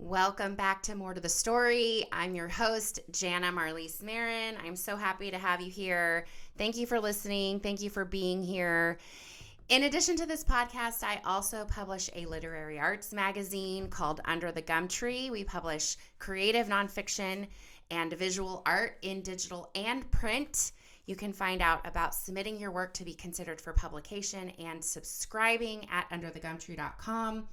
Welcome back to More to the Story. I'm your host, Janna Maron. I'm so happy to have you here. Thank you for listening. Thank you for being here. In addition to this podcast, I also publish a literary arts magazine called Under the Gum Tree. We publish creative nonfiction and visual art in digital and print. You can find out about submitting your work to be considered for publication and subscribing at underthegumtree.com.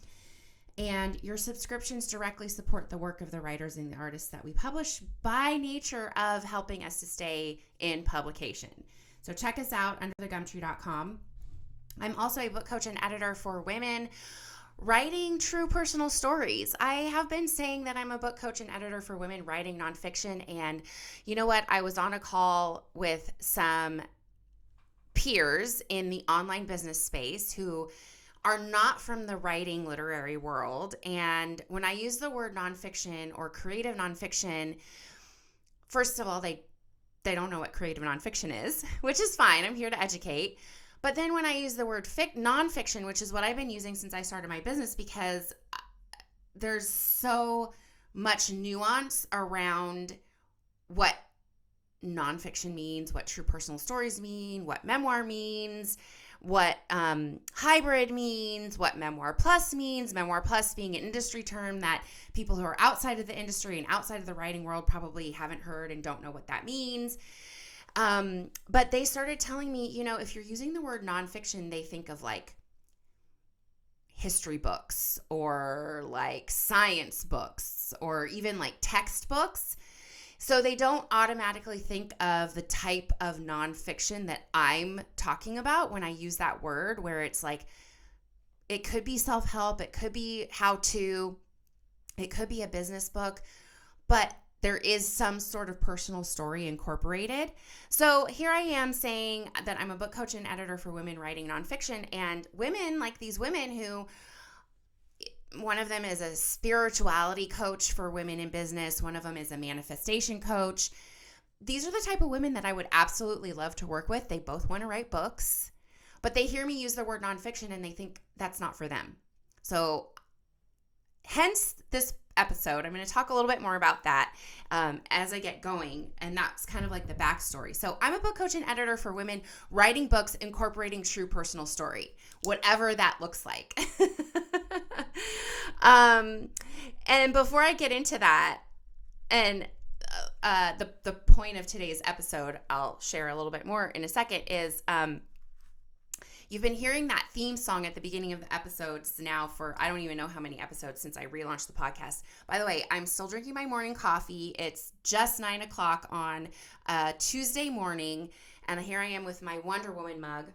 And your subscriptions directly support the work of the writers and the artists that we publish by nature of helping us to stay in publication. So check us out, underthegumtree.com. I'm also a book coach and editor for women writing true personal stories. I have been saying that I'm a book coach and editor for women writing nonfiction. And you know what? I was on a call with some peers in the online business space who are not from the writing literary world. And when I use the word nonfiction or creative nonfiction, first of all, they don't know what creative nonfiction is, which is fine. I'm here to educate. But then when I use the word nonfiction, which is what I've been using since I started my business, because there's so much nuance around what nonfiction means, what true personal stories mean, what memoir means, what hybrid means, what memoir plus means, memoir plus being an industry term that people who are outside of the industry and outside of the writing world probably haven't heard and don't know what that means. But they started telling me, if you're using the word nonfiction, they think of like history books or like science books or even like textbooks. So they don't automatically think of the type of nonfiction that I'm talking about when I use that word, where it's like, it could be self-help, it could be how-to, it could be a business book, but there is some sort of personal story incorporated. So here I am saying that I'm a book coach and editor for women writing nonfiction, and women, like these women who, one of them is a spirituality coach for women in business. One of them is a manifestation coach. These are the type of women that I would absolutely love to work with. They both want to write books, but they hear me use the word nonfiction and they think that's not for them. So hence this episode, I'm going to talk a little bit more about that as I get going. And that's kind of like the backstory. So I'm a book coach and editor for women writing books incorporating true personal story, whatever that looks like. And before I get into that, and the point of today's episode, I'll share a little bit more in a second, is you've been hearing that theme song at the beginning of the episodes now for I don't even know how many episodes since I relaunched the podcast. By the way, I'm still drinking my morning coffee. It's just 9 o'clock on Tuesday morning, and here I am with my Wonder Woman mug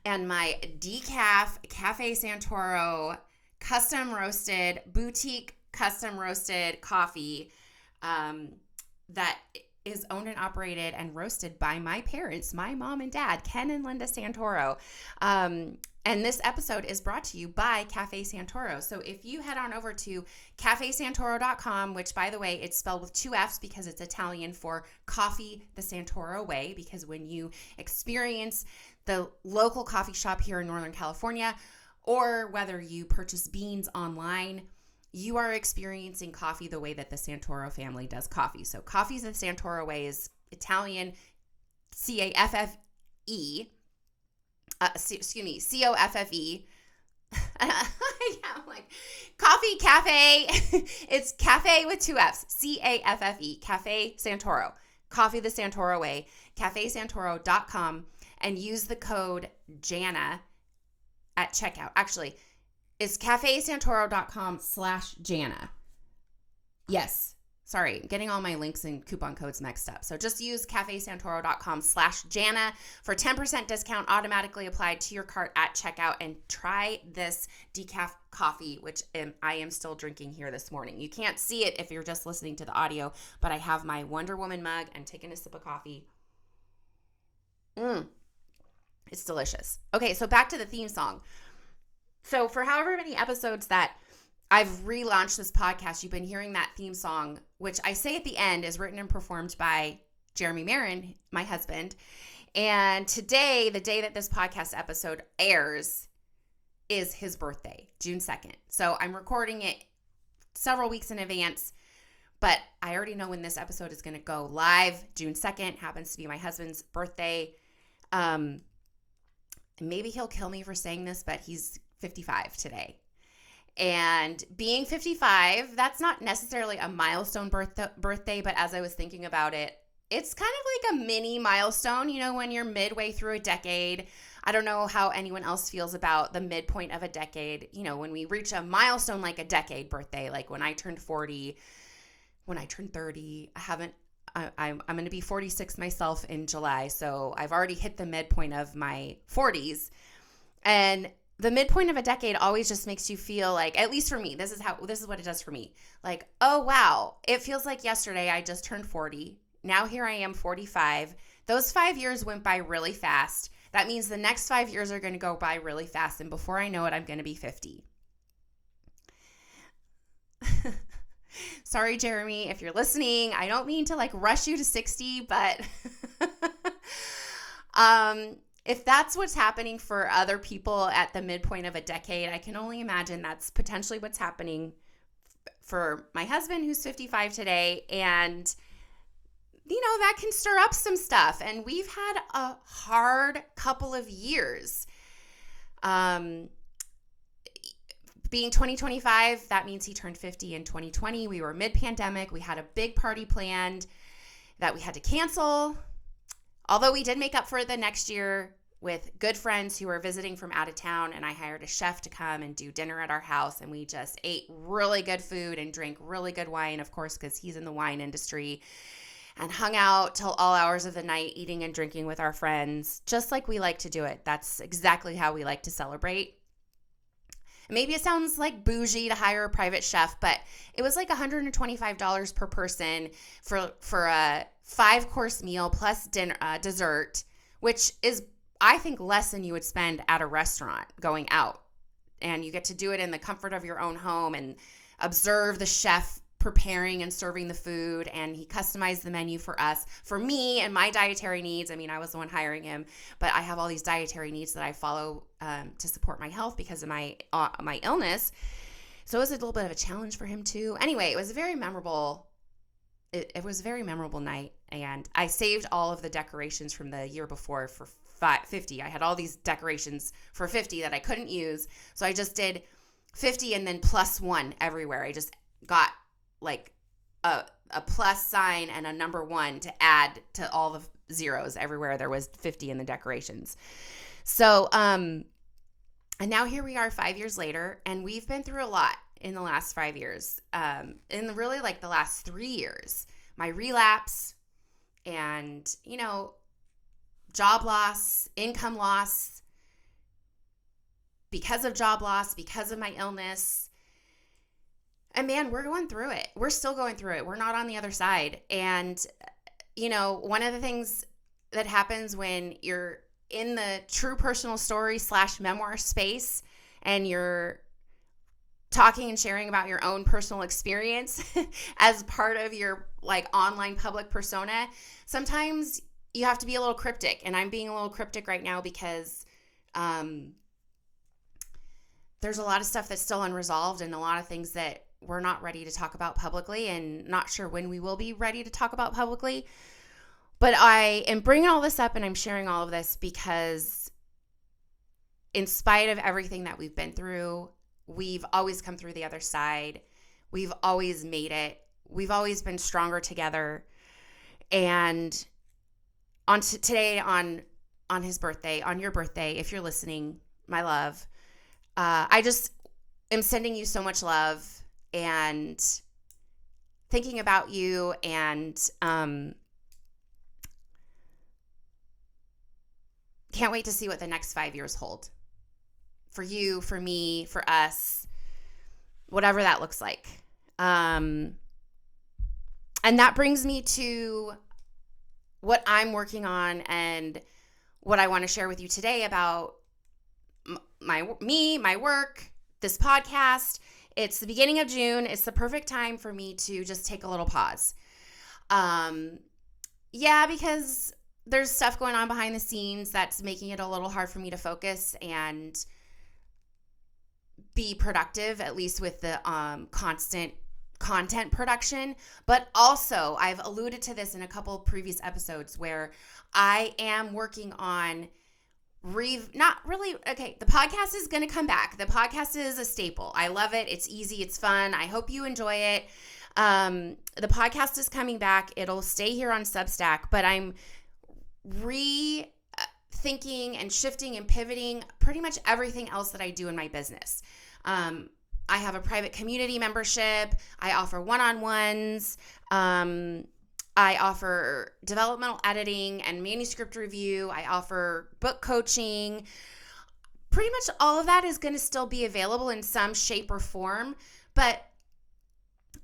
and my decaf Cafe Santoro boutique custom roasted coffee that is owned and operated and roasted by my parents, my mom and dad, Ken and Linda Santoro. And this episode is brought to you by Cafe Santoro. So if you head on over to cafesantoro.com, which by the way, it's spelled with 2 F's because it's Italian for coffee the Santoro way, because when you experience the local coffee shop here in Northern California, or whether you purchase beans online, you are experiencing coffee the way that the Santoro family does coffee. So coffee the Santoro way is Italian, C-A-F-F-E. C-O-F-F-E. I'm like, coffee, cafe. It's cafe with 2 F's. C-A-F-F-E. Cafe Santoro. Coffee the Santoro way. cafesantoro.com, and use the code Janna at checkout. Actually, it's cafesantoro.com/Janna. Yes. Sorry, I'm getting all my links and coupon codes mixed up. So just use cafesantoro.com/Janna for 10% discount automatically applied to your cart at checkout, and try this decaf coffee, which I am still drinking here this morning. You can't see it if you're just listening to the audio, but I have my Wonder Woman mug and taking a sip of coffee. It's delicious. Okay, so back to the theme song. So for however many episodes that I've relaunched this podcast, you've been hearing that theme song, which I say at the end is written and performed by Jeremy Maron, my husband. And today, the day that this podcast episode airs, is his birthday, June 2nd. So I'm recording it several weeks in advance, but I already know when this episode is going to go live. June 2nd happens to be my husband's birthday. Maybe he'll kill me for saying this, but he's 55 today. And being 55, that's not necessarily a milestone birthday, but as I was thinking about it, it's kind of like a mini milestone, when you're midway through a decade. I don't know how anyone else feels about the midpoint of a decade. When we reach a milestone like a decade birthday, like when I turned 40, when I turned 30, I'm going to be 46 myself in July. So I've already hit the midpoint of my 40s. And the midpoint of a decade always just makes you feel like, at least for me, this is what it does for me. Like, oh, wow, it feels like yesterday I just turned 40. Now here I am 45. Those 5 years went by really fast. That means the next 5 years are going to go by really fast. And before I know it, I'm going to be 50. Sorry, Jeremy, if you're listening. I don't mean to rush you to 60, but if that's what's happening for other people at the midpoint of a decade, I can only imagine that's potentially what's happening for my husband, who's 55 today. And, that can stir up some stuff. And we've had a hard couple of years. Being 2025, that means he turned 50 in 2020. We were mid-pandemic. We had a big party planned that we had to cancel. Although we did make up for it the next year with good friends who were visiting from out of town, and I hired a chef to come and do dinner at our house, and we just ate really good food and drank really good wine, of course, because he's in the wine industry, and hung out till all hours of the night eating and drinking with our friends, just like we like to do it. That's exactly how we like to celebrate. Maybe it sounds like bougie to hire a private chef, but it was like $125 per person for a 5-course meal plus dinner, dessert, which is, I think, less than you would spend at a restaurant going out. And you get to do it in the comfort of your own home and observe the chef preparing and serving the food, and he customized the menu for us, for me and my dietary needs. I mean, I was the one hiring him, but I have all these dietary needs that I follow to support my health because of my illness. So it was a little bit of a challenge for him too. Anyway, it was a very memorable. It was a very memorable night, and I saved all of the decorations from the year before for 50. I had all these decorations for 50 that I couldn't use, so I just did 50 and then +1 everywhere. I just got like a plus sign and a number 1 to add to all the zeros everywhere there was 50 in the decorations. So, and now here we are 5 years later, and we've been through a lot in the last 5 years. In really like the last 3 years, my relapse and, job loss, income loss, because of job loss, because of my illness. And man, we're going through it. We're still going through it. We're not on the other side. And, one of the things that happens when you're in the true personal story / memoir space and you're talking and sharing about your own personal experience as part of your online public persona, sometimes you have to be a little cryptic. And I'm being a little cryptic right now because there's a lot of stuff that's still unresolved and a lot of things that we're not ready to talk about publicly, and not sure when we will be ready to talk about publicly. But I am bringing all this up and I'm sharing all of this because in spite of everything that we've been through, we've always come through the other side. We've always made it. We've always been stronger together. And today on his birthday, on your birthday, if you're listening, my love, I just am sending you so much love and thinking about you, and can't wait to see what the next 5 years hold for you, for me, for us, whatever that looks like. And that brings me to what I'm working on and what I want to share with you today about my work, this podcast. It's the beginning of June. It's the perfect time for me to just take a little pause. Because there's stuff going on behind the scenes that's making it a little hard for me to focus, and be productive, at least with the constant content production. But also, I've alluded to this in a couple of previous episodes where I am working on the podcast is going to come back. The podcast is a staple. I love it. It's easy. It's fun. I hope you enjoy it. The podcast is coming back. It'll stay here on Substack, but I'm rethinking and shifting and pivoting pretty much everything else that I do in my business. I have a private community membership. I offer one-on-ones. I offer developmental editing and manuscript review. I offer book coaching. Pretty much all of that is going to still be available in some shape or form, but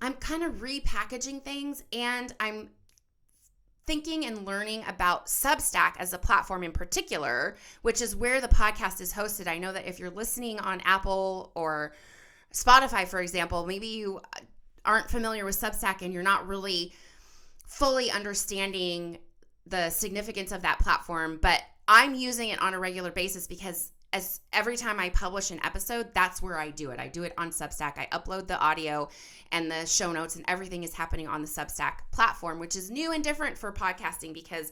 I'm kind of repackaging things, and I'm thinking and learning about Substack as a platform in particular, which is where the podcast is hosted. I know that if you're listening on Apple or Spotify, for example, maybe you aren't familiar with Substack and you're not really fully understanding the significance of that platform, but I'm using it on a regular basis because every time I publish an episode, that's where I do it. I do it on Substack. I upload the audio and the show notes, and everything is happening on the Substack platform, which is new and different for podcasting because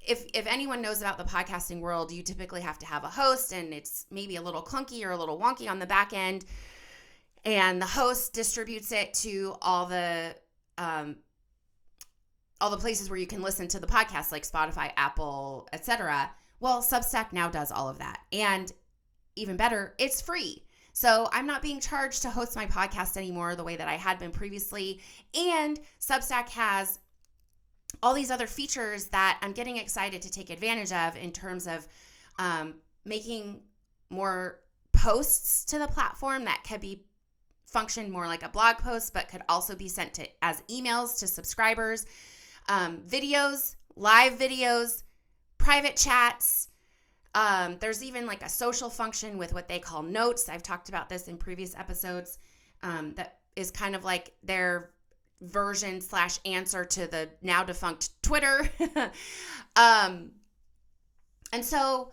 if anyone knows about the podcasting world, you typically have to have a host, and it's maybe a little clunky or a little wonky on the back end, and the host distributes it to all the places where you can listen to the podcast, like Spotify, Apple, etc. Well, Substack now does all of that. And even better, it's free. So I'm not being charged to host my podcast anymore the way that I had been previously. And Substack has all these other features that I'm getting excited to take advantage of in terms of making more posts to the platform that could be function more like a blog post, but could also be sent as emails to subscribers. Videos, live videos, private chats. There's even like a social function with what they call notes. I've talked about this in previous episodes. That is kind of like their version / answer to the now defunct Twitter. And so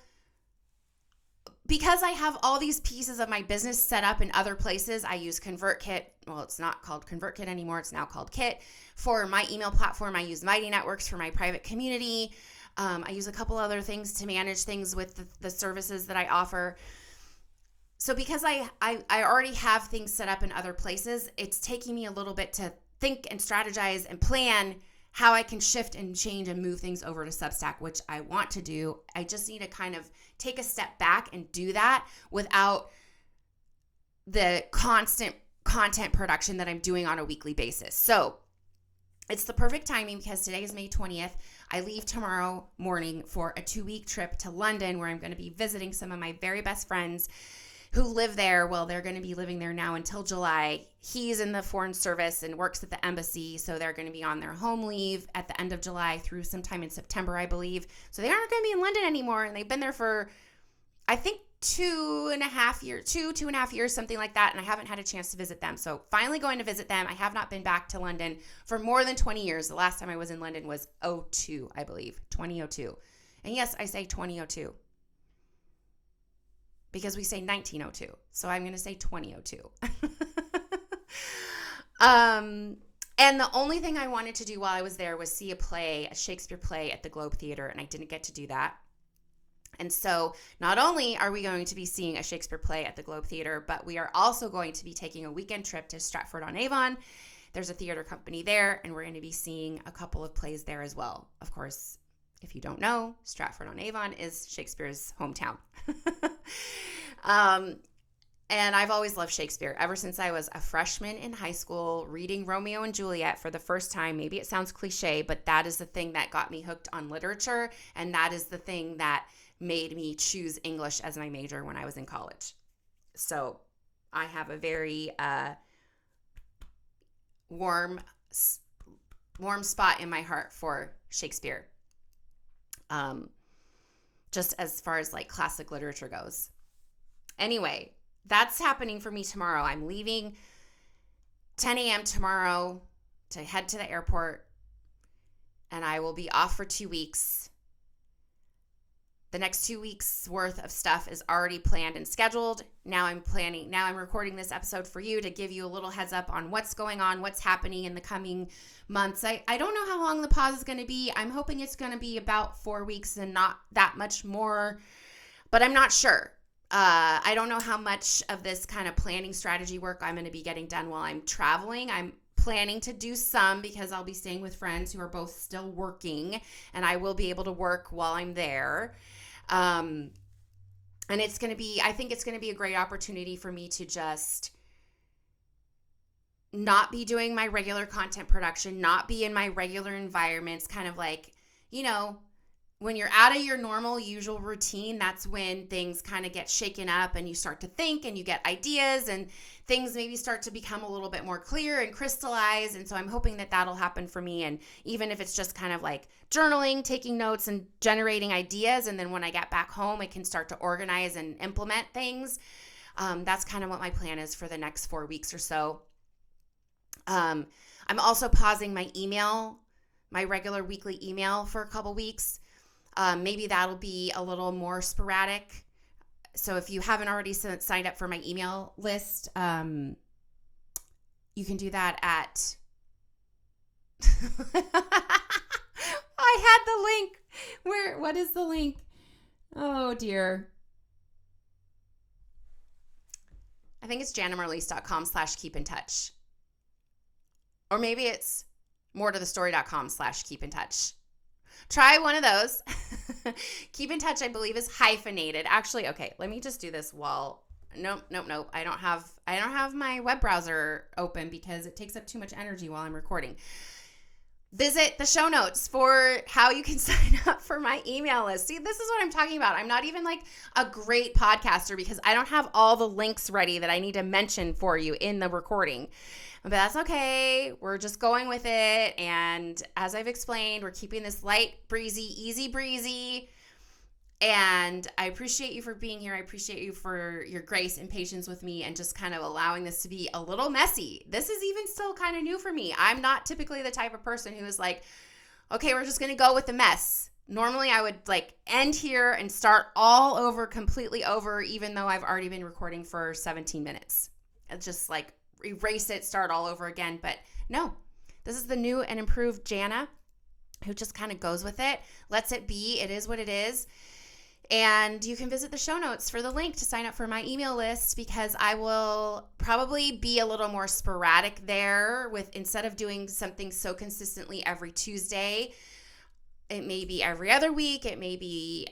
because I have all these pieces of my business set up in other places, I use ConvertKit. Well, it's not called ConvertKit anymore. It's now called Kit. For my email platform, I use Mighty Networks for my private community. I use a couple other things to manage things with the services that I offer. So because I already have things set up in other places, it's taking me a little bit to think and strategize and plan how I can shift and change and move things over to Substack, which I want to do. I just need to kind of take a step back and do that without the constant content production that I'm doing on a weekly basis. So it's the perfect timing because today is May 20th. I leave tomorrow morning for a 2-week trip to London where I'm going to be visiting some of my very best friends who live there. Well, they're going to be living there now until July. He's in the Foreign Service and works at the embassy, so they're going to be on their home leave at the end of July through sometime in September, I believe. So they aren't going to be in London anymore, and they've been there for, I think, 2.5 years, something like that, and I haven't had a chance to visit them. So finally going to visit them. I have not been back to London for more than 20 years. The last time I was in London was 2002, I believe, 2002. And yes, I say 2002 because we say 1902. So I'm going to say 2002. And the only thing I wanted to do while I was there was see a Shakespeare play at the Globe Theater, and I didn't get to do that. And so not only are we going to be seeing a Shakespeare play at the Globe Theater, but we are also going to be taking a weekend trip to Stratford-on-Avon. There's a theater company there, and we're going to be seeing a couple of plays there as well. Of course, if you don't know, Stratford-on-Avon is Shakespeare's hometown. And I've always loved Shakespeare ever since I was a freshman in high school reading Romeo and Juliet for the first time. Maybe it sounds cliche, but that is the thing that got me hooked on literature, and that is the thing that made me choose English as my major when I was in college. So I have a very warm spot in my heart for Shakespeare, just as far as like classic literature goes. Anyway, that's happening for me tomorrow. I'm leaving 10 a.m. tomorrow to head to the airport, and I will be off for 2 weeks. The next 2 weeks worth of stuff is already planned and scheduled. Now I'm recording this episode for you to give you a little heads up on what's going on, what's happening in the coming months. I don't know how long the pause is going to be. I'm hoping it's going to be about 4 weeks and not that much more, but I'm not sure. I don't know how much of this kind of planning strategy work I'm going to be getting done while I'm traveling. I'm planning to do some because I'll be staying with friends who are both still working, and I will be able to work while I'm there. And I think it's going to be a great opportunity for me to just not be doing my regular content production, not be in my regular environments, kind of like, when you're out of your normal, usual routine, that's when things kind of get shaken up and you start to think and you get ideas and things maybe start to become a little bit more clear and crystallized. And so I'm hoping that that'll happen for me. And even if it's just kind of like journaling, taking notes and generating ideas. And then when I get back home, I can start to organize and implement things. That's kind of what my plan is for the next 4 weeks or so. I'm also pausing my regular weekly email for a couple weeks. Maybe that'll be a little more sporadic. So if you haven't already signed up for my email list, you can do that at I had the link. What is the link? Oh dear. I think it's jannamarlise.com/keep-in-touch. Or maybe it's moretothestory.com/keep-in-touch. Try one of those. Keep in touch, I believe, is hyphenated. Actually, okay, let me just do this while nope. I don't have my web browser open because it takes up too much energy while I'm recording. Visit the show notes for how you can sign up for my email list. See, this is what I'm talking about. I'm not even like a great podcaster because I don't have all the links ready that I need to mention for you in the recording. But that's okay. We're just going with it. And as I've explained, we're keeping this light, breezy, easy breezy. And I appreciate you for being here. I appreciate you for your grace and patience with me and just kind of allowing this to be a little messy. This is even still kind of new for me. I'm not typically the type of person who is like, okay, we're just going to go with the mess. Normally I would like end here and start all over, completely over, even though I've already been recording for 17 minutes. It's just like, erase it, start all over again. But no, this is the new and improved Janna who just kind of goes with it, lets it be. It is what it is. And you can visit the show notes for the link to sign up for my email list because I will probably be a little more sporadic there with instead of doing something so consistently every Tuesday. It may be every other week. It may be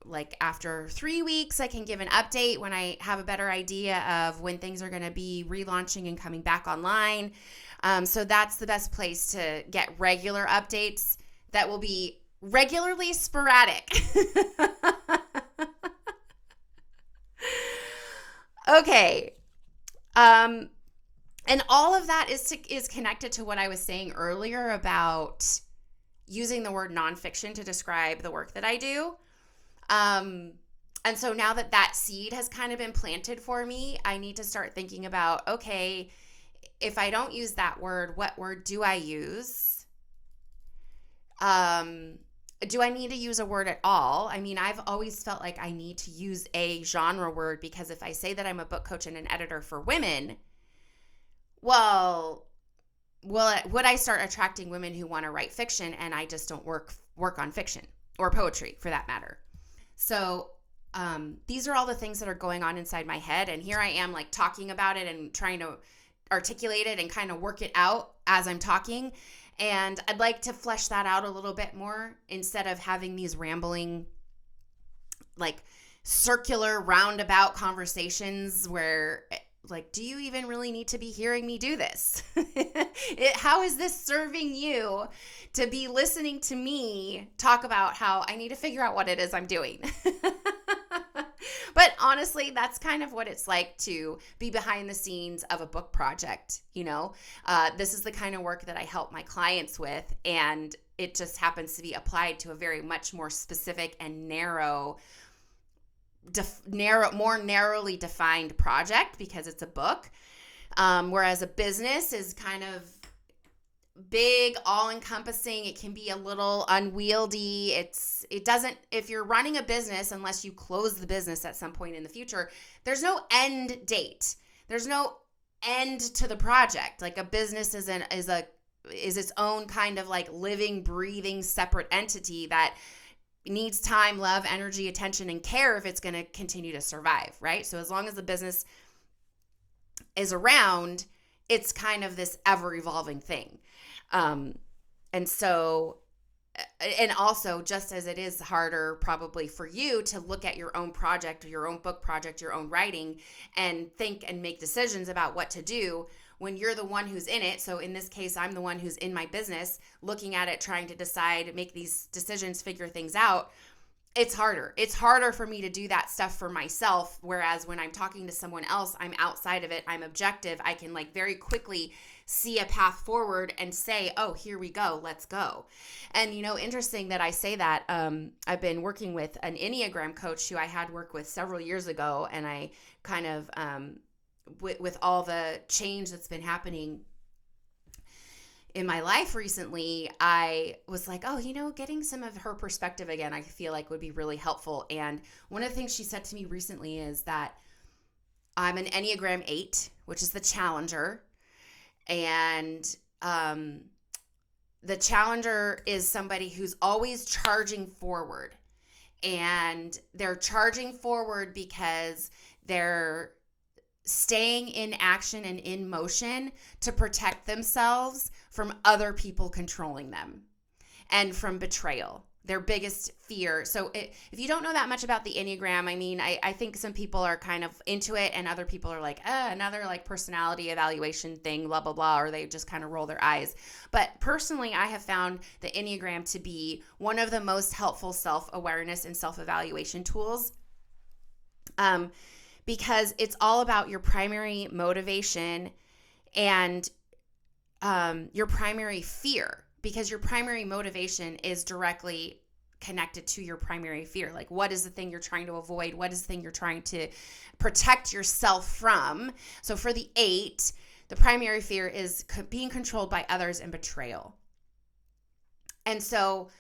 like after 3 weeks, I can give an update when I have a better idea of when things are going to be relaunching and coming back online. So that's the best place to get regular updates that will be regularly sporadic. Okay. And all of that is connected to what I was saying earlier about using the word nonfiction to describe the work that I do. And so now that seed has kind of been planted for me, I need to start thinking about, okay, if I don't use that word, what word do I use? Do I need to use a word at all? I mean, I've always felt like I need to use a genre word because if I say that I'm a book coach and an editor for women, well, would I start attracting women who want to write fiction and I just don't work on fiction or poetry for that matter? So these are all the things that are going on inside my head. And here I am like talking about it and trying to articulate it and kind of work it out as I'm talking. And I'd like to flesh that out a little bit more instead of having these rambling, like circular roundabout conversations where like, do you even really need to be hearing me do this? How is this serving you to be listening to me talk about how I need to figure out what it is I'm doing? But honestly, that's kind of what it's like to be behind the scenes of a book project. This is the kind of work that I help my clients with, and it just happens to be applied to a very much more specific and more narrowly defined project because it's a book. Whereas a business is kind of big, all-encompassing. It can be a little unwieldy. If you're running a business, unless you close the business at some point in the future, there's no end date. There's no end to the project. Like a business is its own kind of like living, breathing, separate entity that needs time, love, energy, attention, and care if it's going to continue to survive, right? So as long as the business is around, it's kind of this ever-evolving thing. And also, just as it is harder probably for you to look at your own project, your own book project, your own writing, and think and make decisions about what to do when you're the one who's in it. So in this case, I'm the one who's in my business, looking at it, trying to decide, make these decisions, figure things out. It's harder. It's harder for me to do that stuff for myself. Whereas when I'm talking to someone else, I'm outside of it. I'm objective. I can like very quickly see a path forward and say, oh, here we go. Let's go. And, interesting that I say that. I've been working with an Enneagram coach who I had work with several years ago. And I kind of, with all the change that's been happening in my life recently, I was like, oh, getting some of her perspective again, I feel like would be really helpful. And one of the things she said to me recently is that I'm an Enneagram 8, which is the challenger. And the challenger is somebody who's always charging forward. And they're charging forward because they're staying in action and in motion to protect themselves from other people controlling them and from betrayal, their biggest fear. So if you don't know that much about the Enneagram, I think some people are kind of into it and other people are like, another like personality evaluation thing, blah, blah, blah, or they just kind of roll their eyes. But personally, I have found the Enneagram to be one of the most helpful self-awareness and self-evaluation tools. Because it's all about your primary motivation and your primary fear, because your primary motivation is directly connected to your primary fear. Like, what is the thing you're trying to avoid? What is the thing you're trying to protect yourself from? So for the 8, the primary fear is being controlled by others and betrayal. And so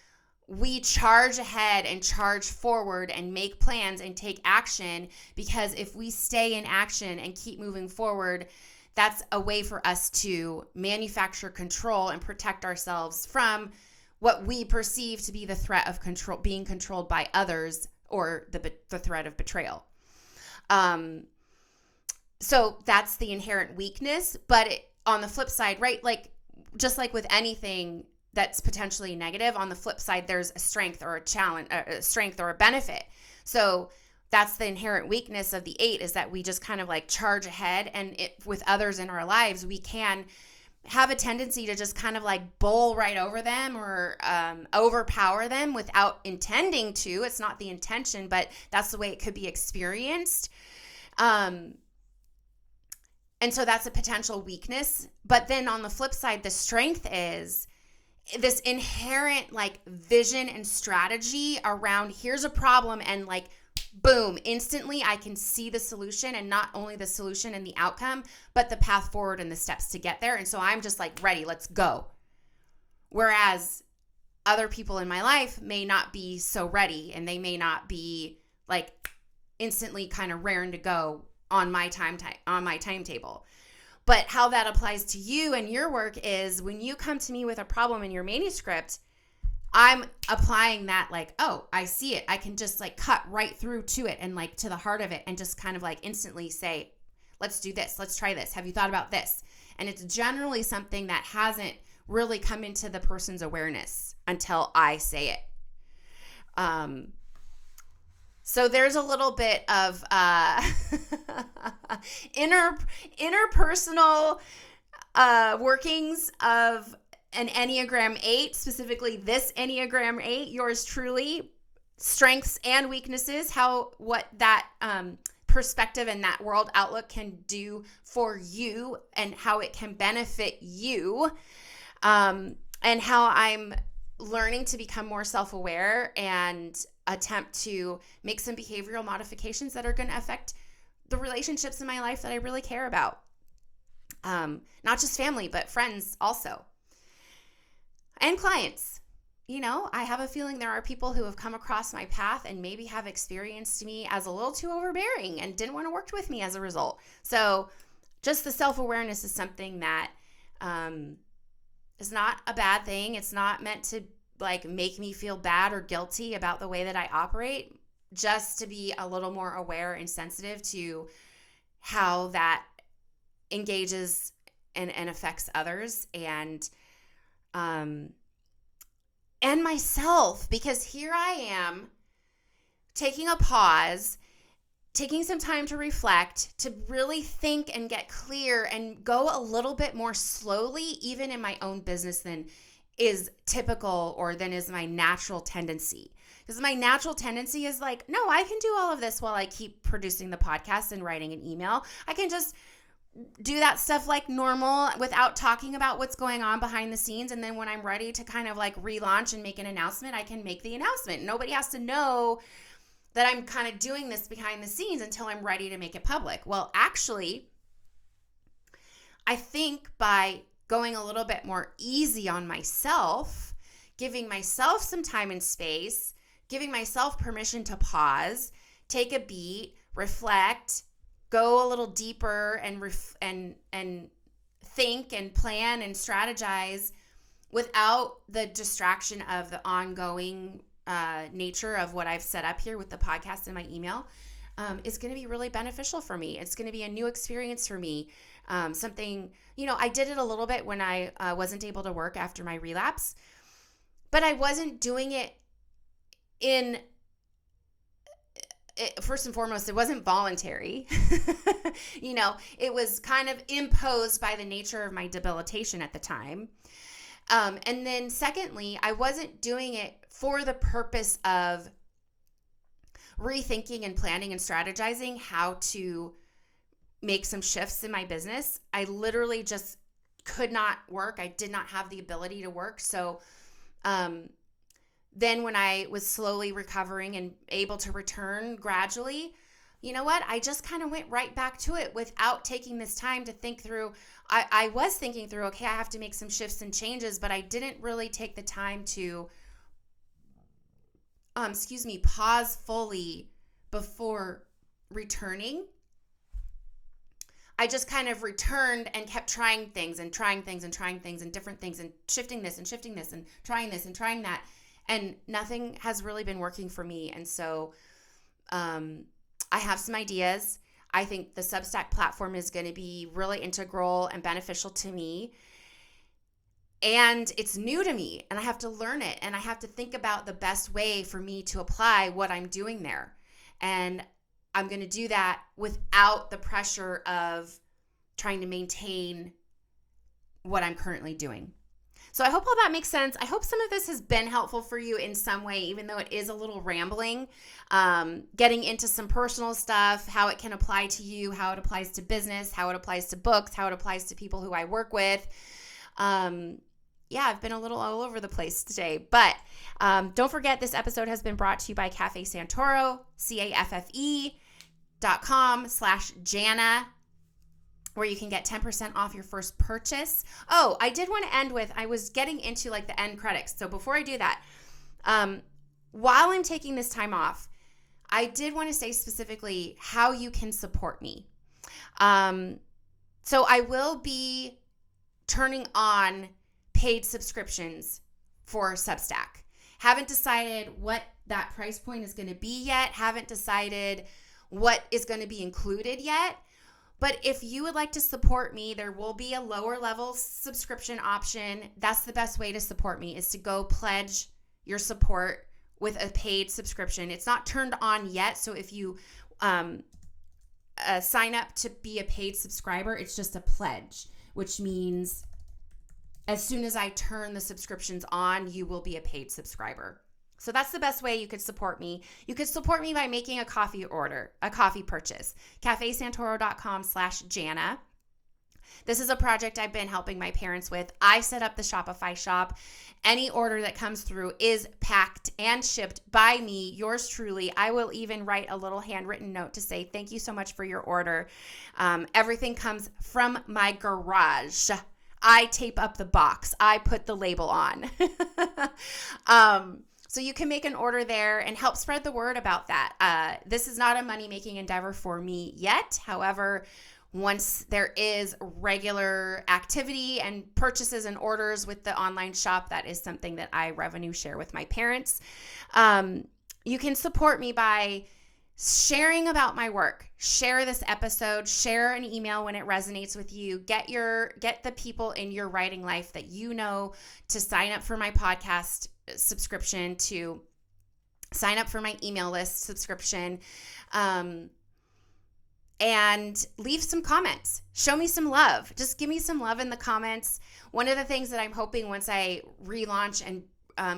we charge ahead and charge forward and make plans and take action, because if we stay in action and keep moving forward, that's a way for us to manufacture control and protect ourselves from what we perceive to be the threat of control, being controlled by others, or the threat of betrayal. So that's the inherent weakness. But on the flip side, right, like just like with anything that's potentially negative, on the flip side, there's a strength or a challenge, a strength or a benefit. So that's the inherent weakness of the 8, is that we just kind of like charge ahead, and with others in our lives, we can have a tendency to just kind of like bowl right over them or overpower them without intending to. It's not the intention, but that's the way it could be experienced. And so that's a potential weakness. But then on the flip side, the strength is this inherent like vision and strategy around, here's a problem, and like boom, instantly I can see the solution, and not only the solution and the outcome, but the path forward and the steps to get there. And so I'm just like, ready, let's go. Whereas other people in my life may not be so ready, and they may not be like instantly kind of raring to go on my timetable. But how that applies to you and your work is, when you come to me with a problem in your manuscript, I'm applying that like, oh, I see it. I can just like cut right through to it and like to the heart of it, and just kind of like instantly say, let's do this. Let's try this. Have you thought about this? And it's generally something that hasn't really come into the person's awareness until I say it. So there's a little bit of interpersonal workings of an Enneagram 8, specifically this Enneagram 8, yours truly, strengths and weaknesses, what that perspective and that world outlook can do for you, and how it can benefit you, and how I'm learning to become more self-aware and attempt to make some behavioral modifications that are going to affect the relationships in my life that I really care about. Not just family, but friends also. and clients. I have a feeling there are people who have come across my path and maybe have experienced me as a little too overbearing and didn't want to work with me as a result. So just the self-awareness is something that is not a bad thing. It's not meant to make me feel bad or guilty about the way that I operate, just to be a little more aware and sensitive to how that engages and affects others and myself, because here I am taking a pause, taking some time to reflect, to really think and get clear and go a little bit more slowly, even in my own business, than is typical or than is my natural tendency. Because my natural tendency is no, I can do all of this while I keep producing the podcast and writing an email. I can just do that stuff like normal without talking about what's going on behind the scenes. And then when I'm ready to kind of relaunch and make an announcement, I can make the announcement. Nobody has to know that I'm kind of doing this behind the scenes until I'm ready to make it public. Well, actually, I think by going a little bit more easy on myself, giving myself some time and space, giving myself permission to pause, take a beat, reflect, go a little deeper and think and plan and strategize without the distraction of the ongoing nature of what I've set up here with the podcast and my email, is going to be really beneficial for me. It's going to be a new experience for me. Something, I did it a little bit when I wasn't able to work after my relapse, but I wasn't doing it first and foremost, it wasn't voluntary. It was kind of imposed by the nature of my debilitation at the time. And then secondly, I wasn't doing it for the purpose of rethinking and planning and strategizing how to make some shifts in my business. I literally just could not work. I did not have the ability to work. So, then when I was slowly recovering and able to return gradually, you know what? I just kind of went right back to it without taking this time to think through. I was thinking through, okay, I have to make some shifts and changes, but I didn't really take the time to, pause fully before returning. I just kind of returned and kept trying things and different things and shifting this and trying this and trying that. And nothing has really been working for me. And so I have some ideas. I think the Substack platform is going to be really integral and beneficial to me. And it's new to me, and I have to learn it. And I have to think about the best way for me to apply what I'm doing there. And I'm going to do that without the pressure of trying to maintain what I'm currently doing. So I hope all that makes sense. I hope some of this has been helpful for you in some way, even though it is a little rambling, getting into some personal stuff, how it can apply to you, how it applies to business, how it applies to books, how it applies to people who I work with. I've been a little all over the place today, but don't forget this episode has been brought to you by Cafe Santoro, CAFFE.com/Janna, where you can get 10% off your first purchase. Oh, I did want to end with, I was getting into the end credits. So before I do that, while I'm taking this time off, I did want to say specifically how you can support me. So I will be turning on paid subscriptions for Substack. Haven't decided what that price point is going to be yet. Haven't decided what is going to be included yet. But if you would like to support me, there will be a lower level subscription option. That's the best way to support me, is to go pledge your support with a paid subscription. It's not turned on yet. So if you sign up to be a paid subscriber, it's just a pledge, which means as soon as I turn the subscriptions on, you will be a paid subscriber. So that's the best way you could support me. You could support me by making a coffee purchase. CafeSantoro.com/Janna. This is a project I've been helping my parents with. I set up the Shopify shop. Any order that comes through is packed and shipped by me, yours truly. I will even write a little handwritten note to say, thank you so much for your order. Everything comes from my garage. I tape up the box. I put the label on. So you can make an order there and help spread the word about that. This is not a money-making endeavor for me yet. However, once there is regular activity and purchases and orders with the online shop, that is something that I revenue share with my parents. You can support me by sharing about my work. Share this episode, share an email when it resonates with you. Get the people in your writing life that you know to sign up for my podcast subscription, to sign up for my email list subscription, and leave some comments. Show me some love. Just give me some love in the comments. One of the things that I'm hoping once I relaunch and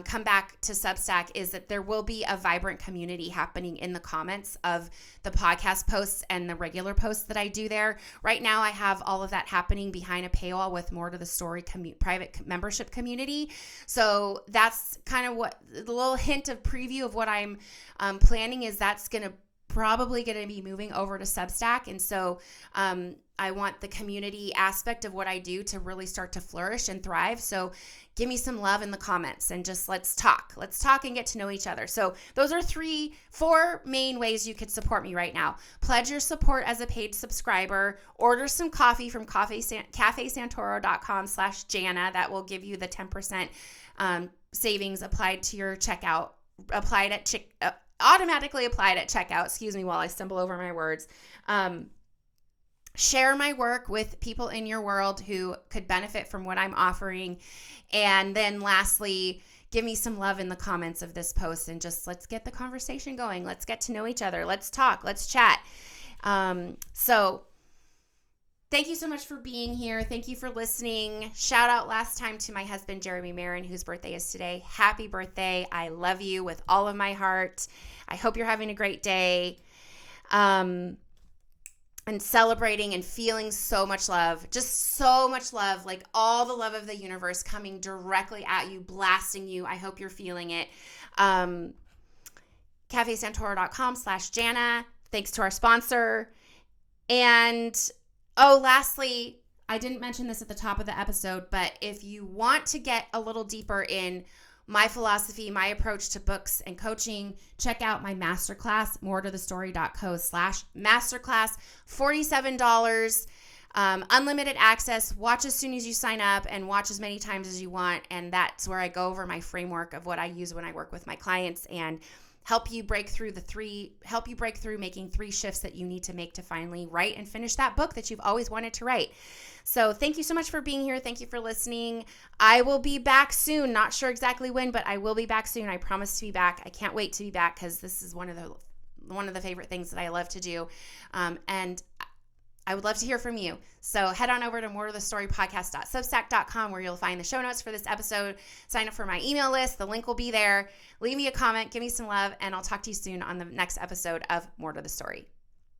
come back to Substack is that there will be a vibrant community happening in the comments of the podcast posts and the regular posts that I do there. Right now, I have all of that happening behind a paywall with More to the Story private membership community. So that's kind of what the little hint of preview of what I'm planning is. That's probably going to be moving over to Substack. And so I want the community aspect of what I do to really start to flourish and thrive. So give me some love in the comments and just let's talk and get to know each other. So those are 4 main ways you could support me right now. Pledge your support as a paid subscriber. Order some coffee from cafesantoro.com/Janna. That will give you the 10% savings applied to your checkout, automatically applied at checkout. Excuse me while I stumble over my words. Share my work with people in your world who could benefit from what I'm offering. And then lastly, give me some love in the comments of this post and just let's get the conversation going. Let's get to know each other. Let's talk. Let's chat. So thank you so much for being here. Thank you for listening. Shout out last time to my husband, Jeremy Maron, whose birthday is today. Happy birthday. I love you with all of my heart. I hope you're having a great day. And celebrating and feeling so much love, just so much love, like all the love of the universe coming directly at you, blasting you. I hope you're feeling it. cafesantoro.com/Janna. Thanks to our sponsor. And lastly, I didn't mention this at the top of the episode, but if you want to get a little deeper in my philosophy, my approach to books and coaching, check out my masterclass, moretothestory.co/masterclass, $47, unlimited access. Watch as soon as you sign up and watch as many times as you want. And that's where I go over my framework of what I use when I work with my clients and help you break through making 3 shifts that you need to make to finally write and finish that book that you've always wanted to write. So thank you so much for being here. Thank you for listening. I will be back soon. Not sure exactly when, but I will be back soon. I promise to be back. I can't wait to be back because this is one of the favorite things that I love to do. And I would love to hear from you. So head on over to moretothestorypodcast.substack.com where you'll find the show notes for this episode. Sign up for my email list. The link will be there. Leave me a comment. Give me some love. And I'll talk to you soon on the next episode of More to the Story.